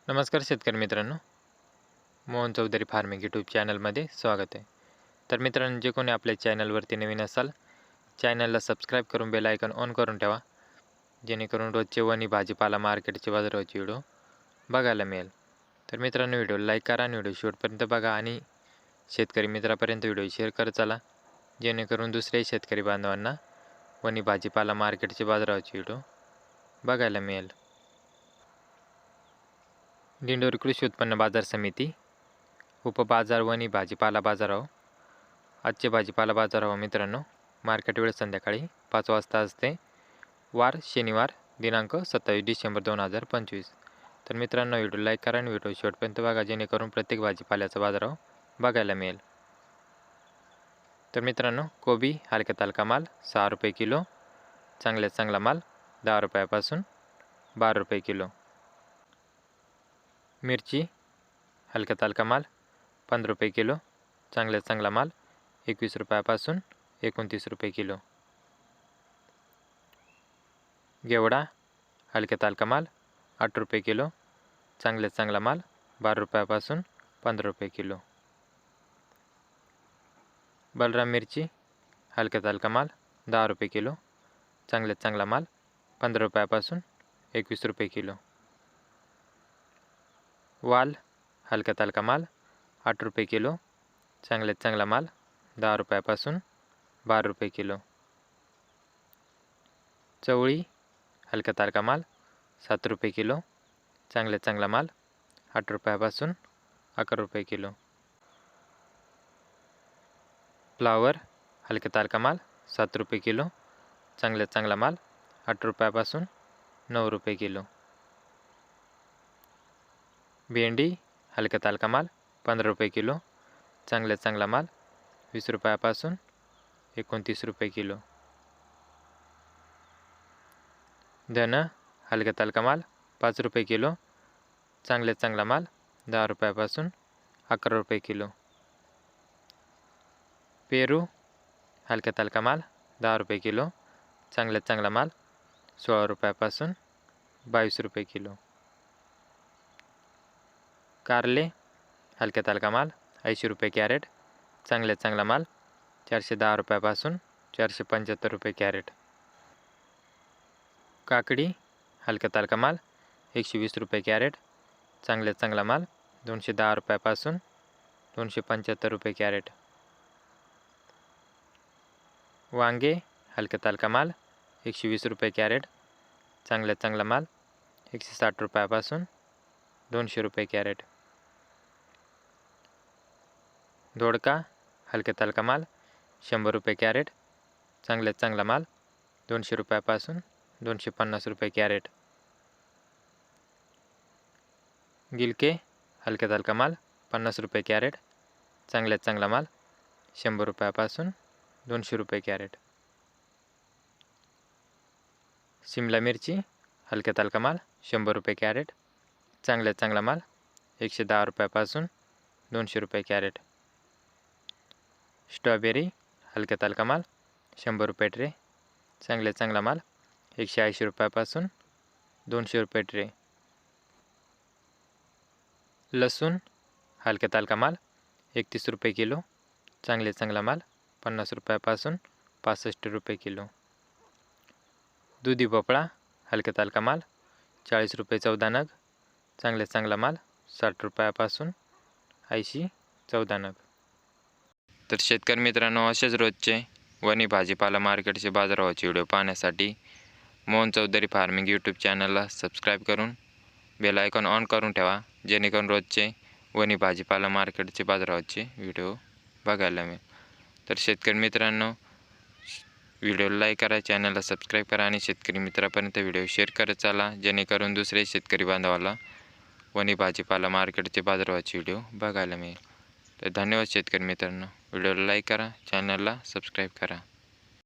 नमस्कार शेतकरी मित्रांनो, मोहन चौधरी फार्मिंग यूट्यूब चॅनलमध्ये स्वागत आहे. तर मित्रांनो, जे कोणी आपल्या चॅनलवरती नवीन असाल, चॅनलला सबस्क्राईब करून बेल आयकॉन ऑन करून ठेवा, जेणेकरून रोजचे वणी भाजीपाला मार्केटचे बाजाराचे व्हिडिओ बघायला मिळेल. तर मित्रांनो, व्हिडिओला लाईक करा आणि व्हिडिओ शेवटपर्यंत बघा आणि शेतकरी मित्रापर्यंत व्हिडिओ शेअर करत चला, जेणेकरून दुसऱ्याही शेतकरी बांधवांना वणी भाजीपाला मार्केटचे बाजाराचे व्हिडिओ बघायला मिळेल. दिंडोरी कृषी उत्पन्न बाजार समिती उपबाजार वणी भाजीपाला बाजाराव. आजचे भाजीपाला बाजाराव मित्रांनो, मार्केट वेळ संध्याकाळी 5 वाजता असते. वार शनिवार दिनांक 27 डिसेंबर 2025. तर मित्रांनो, व्हिडिओ लाईक करा आणि व्हिडिओ शेवटपर्यंत बघा, जेणेकरून प्रत्येक भाजीपाल्याचा बाजाराव बघायला मिळेल. तर मित्रांनो, कोबी हलक्यात हलका माल 6 रुपये किलो, चांगल्यात चांगला माल 10 रुपयापासून 12 रुपये किलो. मिरची हलक्यात हलका माल 15 रुपये किलो, चांगल्यात चांगला माल 21 रुपयापासून 29 रुपये किलो. गेवडा हलक्यात हलका माल 8 रुपये किलो, चांगल्यात चांगला माल 12 रुपयापासून 15 रुपये किलो. बलराम मिरची हलक्यात हलका माल 10 रुपये किलो, चांगल्यात चांगला माल 15 रुपयापासून 21 रुपये किलो. वाल हलक्यात हलका माल 8 रुपये किलो, चांगल्यात चांगला माल 10 रुपयापासून 12 रुपये किलो. चवळी हलक्यात हलका माल 7 रुपये किलो, चांगल्यात चांगला माल 8 रुपयापासून 11 रुपये किलो. फ्लावर हलक्यात हलका माल 7 रुपये किलो, चांगल्यात चांगला माल 8 रुपयापासून 9 रुपये किलो. भेंडी हलक्यात हलका माल 15 रुपये किलो, चांगल्यात चांगला माल 20 रुपयापासून 29 रुपये किलो. धन हलक्यात हलका माल 5 रुपये किलो, चांगल्यात चांगला माल 10 रुपयापासून 11 रुपये किलो. पेरू हलक्यात हलका माल 10 रुपये किलो, चांगल्यात चांगला माल 16 रुपयापासून 22 रुपये किलो. कारले हलक्यात हलका माल 80 रुपये कॅरेट, चांगल्यात चांगला माल 410 रुपयापासून 475 रुपये कॅरेट. काकडी हलक्यात हलका माल 120 रुपये कॅरेट, चांगल्यात चांगला माल 210 रुपयापासून 275 रुपये कॅरेट. वांगे हलक्यात हलका माल 120 रुपये कॅरेट, चांगल्यात चांगला माल 160 रुपयापासून 200 रुपये कॅरेट. दोडका हलक्यात हलका माल 100 रुपये कॅरेट, चांगल्यात चांगला माल 200 रुपयापासून 250 रुपये कॅरेट. गिलके हलक्यात हलका माल 50 रुपये कॅरेट, चांगल्यात चांगला माल 100 रुपयापासून 200 रुपये कॅरेट. शिमला मिरची हलक्यात हलका माल 100 रुपये कॅरेट, चांगल्यात चांगला माल 110 रुपयापासून 200 रुपये कॅरेट. स्ट्रॉबेरी हलक्यात हलका माल 100 रुपये ट्रे, चांगल्यात चांगला माल 180 रुपयापासून 200 रुपये ट्रे. लसूण हलक्यात हलका माल 31 रुपये किलो, चांगल्यात चांगला माल 50 रुपयापासून 65 रुपये किलो. दुधी भोपळा हलक्यात हलका माल 40 रुपये 14 नग, चांगल्यात चांगला माल 60 रुपयापासून 80 14 नग. तर शेतकरी मित्रांनो, असेच रोजचे वणी भाजीपाला मार्केटचे बाजाराचे व्हिडिओ पाहण्यासाठी मोहन चौधरी फार्मिंग यूट्यूब चॅनलला सबस्क्राईब करून बेल आयकॉन ऑन करून ठेवा, जेणेकरून रोजचे वणी भाजीपाला मार्केटचे बाजाराचे व्हिडिओ बघायला मिळेल. तर शेतकरी मित्रांनो, व्हिडिओला लाईक करा, चॅनलला सबस्क्राईब करा आणि शेतकरी मित्रापर्यंत व्हिडिओ शेअर करत चला, जेणेकरून दुसरे शेतकरी बांधवाला वणी भाजीपाला मार्केटचे बाजाराचे व्हिडिओ बघायला मिळेल. तर धन्यवाद शेतकरी मित्रांनो. व्हिडिओला लाईक करा, चॅनलला सबस्क्राईब करा.